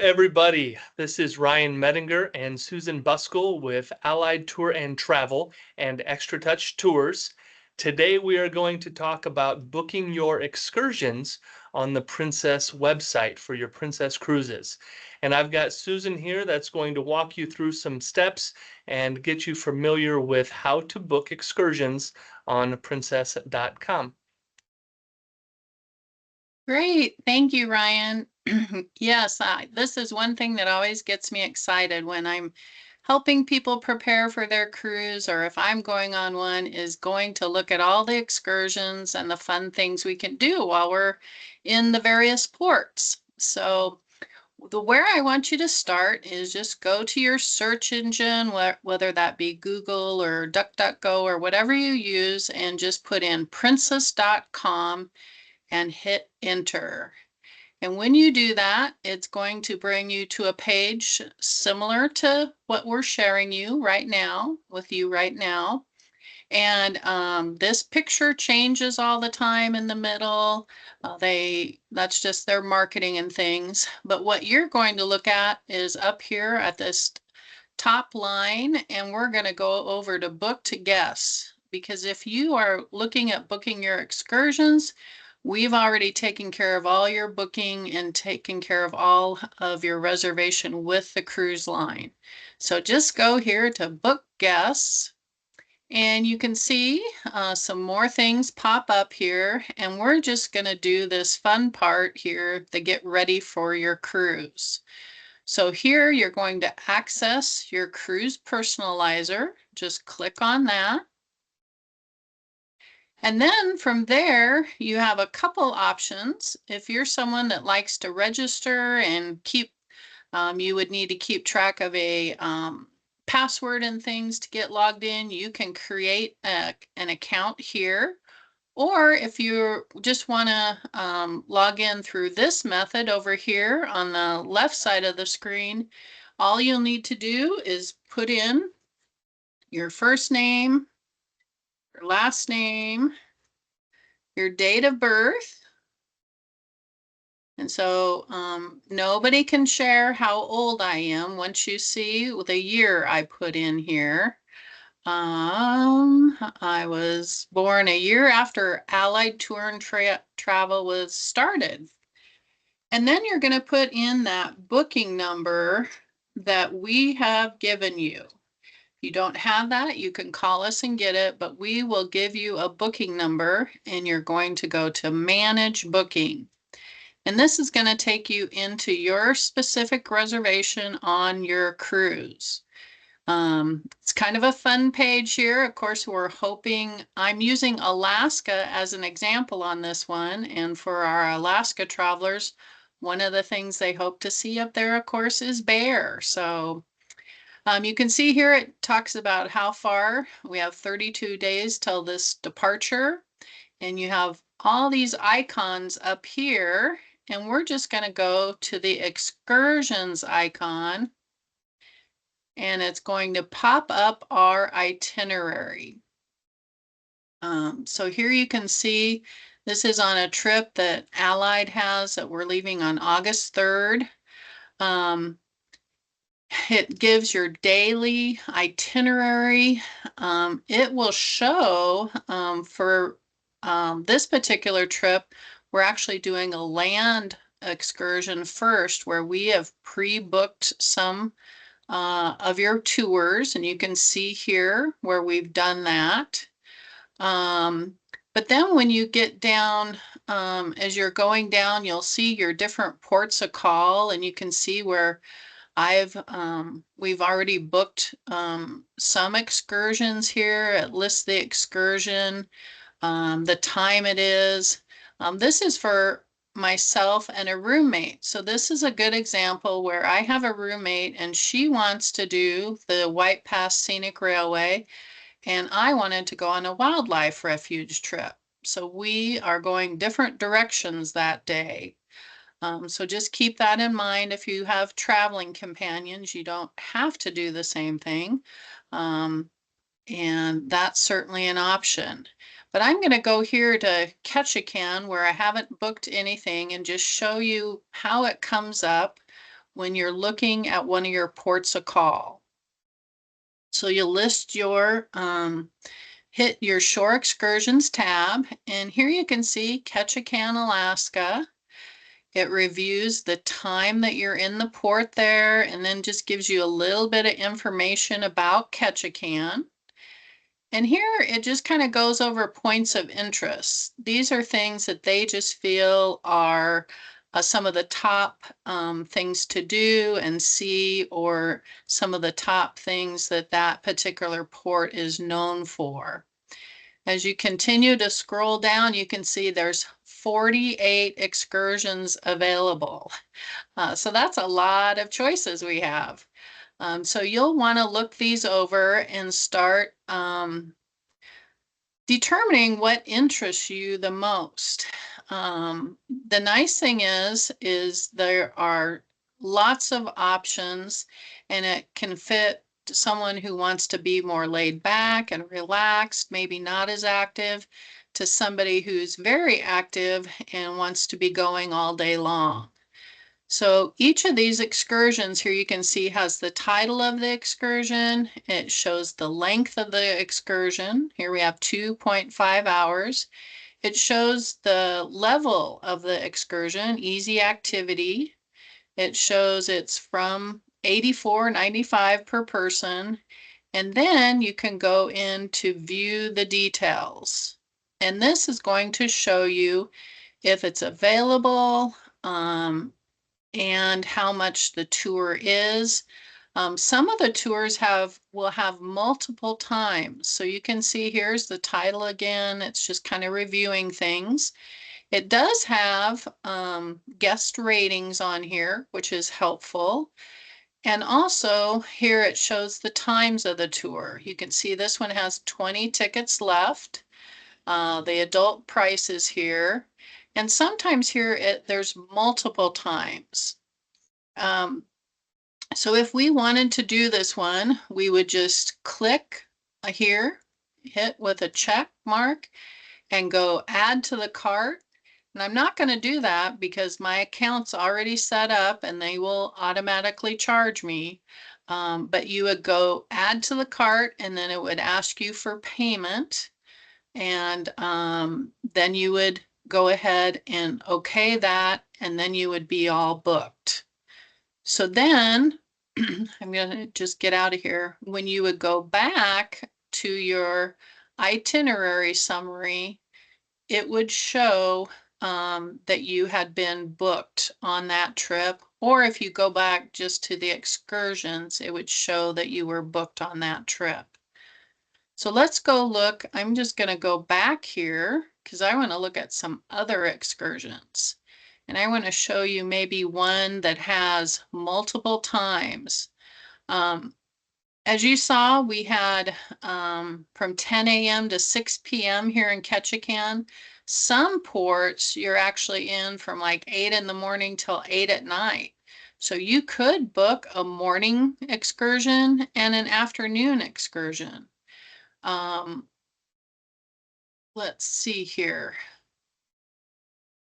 everybody. This is Ryan Medinger and Susan Buskell with Allied Tour and Travel and Extra Touch Tours. Today we are going to talk about booking your excursions on the Princess website for your Princess cruises. And I've got Susan here that's going to walk you through some steps and get you familiar with how to book excursions on princess.com. Great. Thank you, Ryan. Yes, this is one thing that always gets me excited when I'm helping people prepare for their cruise, or if I'm going on one, is going to look at all the excursions and the fun things we can do while we're in the various ports. So where I want you to start is just go to your search engine, whether that be Google or DuckDuckGo or whatever you use, and just put in princess.com and hit enter. And when you do that, it's going to bring you to a page similar to what we're sharing with you right now. And this picture changes all the time in the middle. That's just their marketing and things. But what you're going to look at is up here at this top line, and we're going to go over to book to guests. Because if you are looking at booking your excursions, we've already taken care of all your booking and taken care of all of your reservation with the cruise line. So just go here to book guests, and you can see some more things pop up here, and we're just going to do this fun part here, the get ready for your cruise. So here you're going to access your cruise personalizer. Just click on that. And then from there, you have a couple options. If you're someone that likes to register and you would need to keep track of a password and things to get logged in, you can create an account here. Or if you just want to log in through this method over here on the left side of the screen, all you'll need to do is put in your first name, your last name, your date of birth. And so nobody can share how old I am once you see the year I put in here. I was born a year after Allied Tour and Travel was started. And then you're going to put in that booking number that we have given you. If you don't have that, you can call us and get it, but we will give you a booking number, and you're going to go to Manage Booking. And this is going to take you into your specific reservation on your cruise. It's kind of a fun page here. Of course, I'm using Alaska as an example on this one. And for our Alaska travelers, one of the things they hope to see up there, of course, is bear. So you can see here it talks about how far. We have 32 days till this departure. And you have all these icons up here. And we're just going to go to the excursions icon. And it's going to pop up our itinerary. So here you can see this is on a trip that Allied has that we're leaving on August 3rd. It gives your daily itinerary. It will show for this particular trip, we're actually doing a land excursion first, where we have pre-booked some of your tours, and you can see here where we've done that. But then when you get down, as you're going down, you'll see your different ports of call, and you can see where we've already booked some excursions here. It lists the excursion, the time it is. This is for myself and a roommate. So this is a good example where I have a roommate and she wants to do the White Pass Scenic Railway, and I wanted to go on a wildlife refuge trip. So we are going different directions that day. So just keep that in mind. If you have traveling companions, you don't have to do the same thing. And that's certainly an option. But I'm going to go here to Ketchikan, where I haven't booked anything, and just show you how it comes up when you're looking at one of your ports of call. So you'll list your, hit your Shore Excursions tab, and here you can see Ketchikan, Alaska. It reviews the time that you're in the port there, and then just gives you a little bit of information about Ketchikan. And here it just kind of goes over points of interest. These are things that they just feel are some of the top things to do and see, or some of the top things that that particular port is known for. As you continue to scroll down, you can see there's 48 excursions available. So that's a lot of choices we have. So you'll want to look these over and start determining what interests you the most. The nice thing is there are lots of options, and it can fit someone who wants to be more laid back and relaxed, maybe not as active, to somebody who's very active and wants to be going all day long. So each of these excursions here you can see has the title of the excursion. It shows the length of the excursion. Here we have 2.5 hours. It shows the level of the excursion, easy activity. It shows it's from $84.95 per person. And then you can go in to view the details. And this is going to show you if it's available, and how much the tour is. Some of the tours will have multiple times. So you can see here's the title again. It's just kind of reviewing things. It does have guest ratings on here, which is helpful. And also here it shows the times of the tour. You can see this one has 20 tickets left. The adult price is here. And sometimes here there's multiple times. So if we wanted to do this one, we would just click here, hit with a check mark, and go add to the cart. And I'm not going to do that because my account's already set up and they will automatically charge me. But you would go add to the cart, and then it would ask you for payment. And then you would go ahead and okay that, and then you would be all booked. So then I'm going to just get out of here. When you would go back to your itinerary summary, it would show that you had been booked on that trip. Or if you go back just to the excursions, it would show that you were booked on that trip. So let's go look. I'm just going to go back here because I want to look at some other excursions. And I want to show you maybe one that has multiple times. As you saw, we had from 10 a.m. to 6 p.m. here in Ketchikan. Some ports you're actually in from like 8 in the morning till 8 at night. So you could book a morning excursion and an afternoon excursion. Let's see here.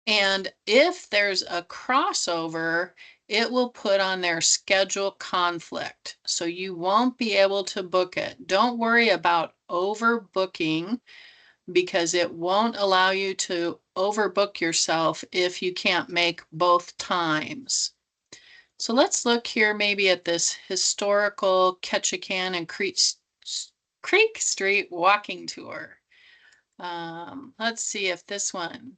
And if there's a crossover, it will put on their schedule conflict. So you won't be able to book it. Don't worry about overbooking because it won't allow you to overbook yourself if you can't make both times. So let's look here maybe at this historical Ketchikan and Creek Street walking tour. Let's see if this one.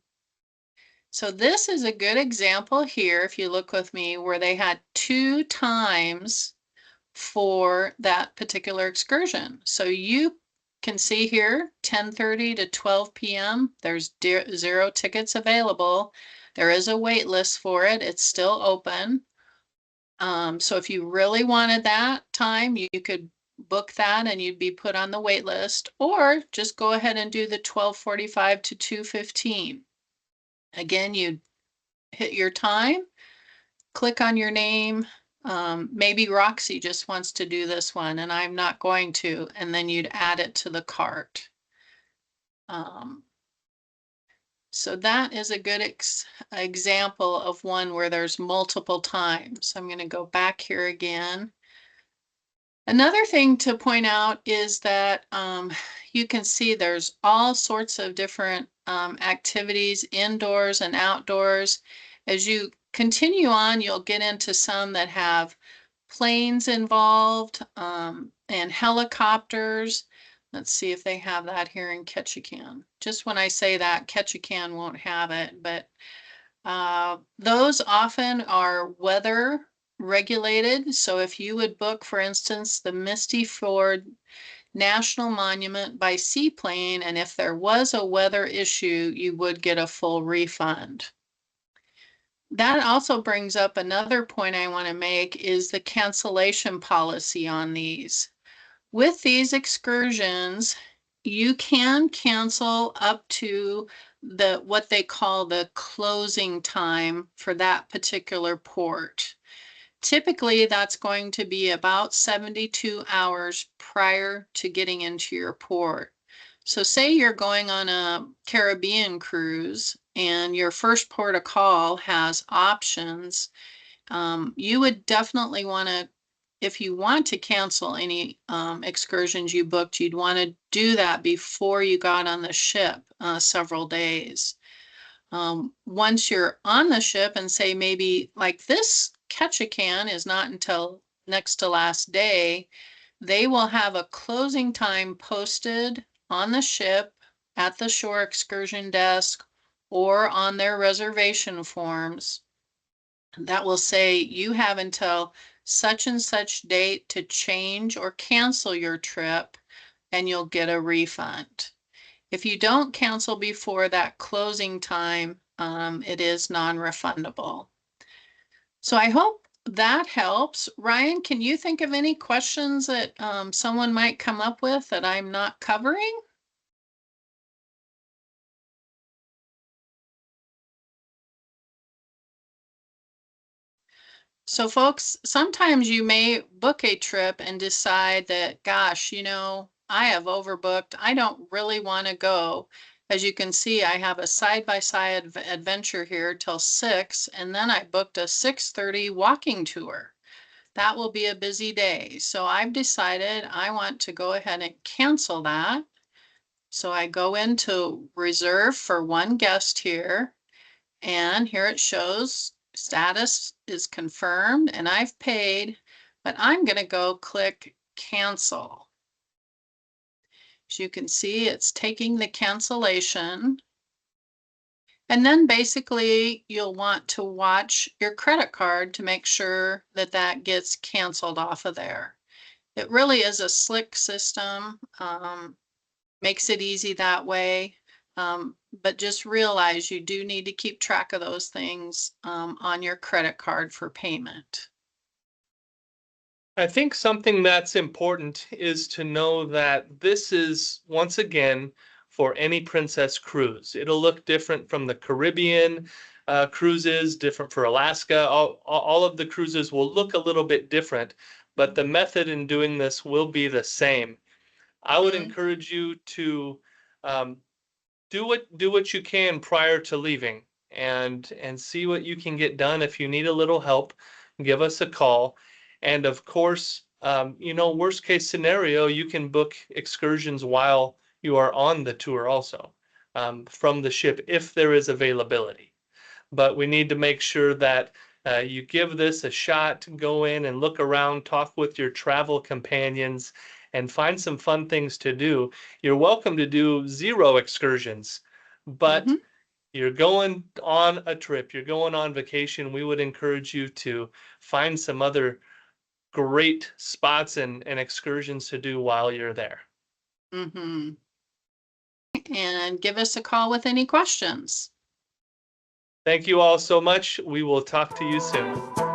So this is a good example here, if you look with me, where they had 2 times for that particular excursion. So you can see here, 10:30 to 12 p.m. There's 0 tickets available. There is a wait list for it. It's still open. So if you really wanted that time, you could book that and you'd be put on the wait list, or just go ahead and do the 12:45 to 2:15. Again, you hit your time, click on your name. Maybe Roxy just wants to do this one and I'm not going to, and then you'd add it to the cart. So that is a good example of one where there's multiple times. I'm going to go back here again. Another thing to point out is that you can see there's all sorts of different activities indoors and outdoors. As you continue on, you'll get into some that have planes involved and helicopters. Let's see if they have that here in Ketchikan. Just when I say that, Ketchikan won't have it, but those often are weather regulated. So if you would book, for instance, the Misty Ford National Monument by seaplane, and if there was a weather issue, you would get a full refund. That also brings up another point I want to make is the cancellation policy on these. With these excursions, you can cancel up to what they call the closing time for that particular port. Typically, that's going to be about 72 hours prior to getting into your port. So say you're going on a Caribbean cruise and your first port of call has options. You would definitely want to, if you want to cancel any excursions you booked, you'd want to do that before you got on the ship several days. Once you're on the ship and say maybe like this Ketchikan is not until next to last day, they will have a closing time posted on the ship at the shore excursion desk or on their reservation forms that will say you have until such and such date to change or cancel your trip and you'll get a refund. If you don't cancel before that closing time, it is non-refundable. So I hope that helps. Ryan, can you think of any questions that someone might come up with that I'm not covering? So folks, sometimes you may book a trip and decide that, gosh, I have overbooked. I don't really want to go. As you can see, I have a side-by-side adventure here till 6, and then I booked a 6:30 walking tour. That will be a busy day. So I've decided I want to go ahead and cancel that. So I go into reserve for one guest here. And here it shows status is confirmed and I've paid, but I'm going to go click cancel. As you can see, it's taking the cancellation. And then basically you'll want to watch your credit card to make sure that that gets canceled off of there. It really is a slick system, makes it easy that way. But just realize you do need to keep track of those things on your credit card for payment. I think something that's important is to know that this is, once again, for any Princess cruise. It'll look different from the Caribbean cruises, different for Alaska. All of the cruises will look a little bit different, but the method in doing this will be the same. I would Mhm. encourage you to um, do what you can prior to leaving and see what you can get done. If you need a little help, give us a call. And of course, worst case scenario, you can book excursions while you are on the tour also, from the ship if there is availability. But we need to make sure that you give this a shot, go in and look around, talk with your travel companions, and find some fun things to do. You're welcome to do 0 excursions, but Mhm. you're going on a trip, you're going on vacation. We would encourage you to find some other great spots and excursions to do while you're there. Mhm. And give us a call with any questions. Thank you all so much. We will talk to you soon.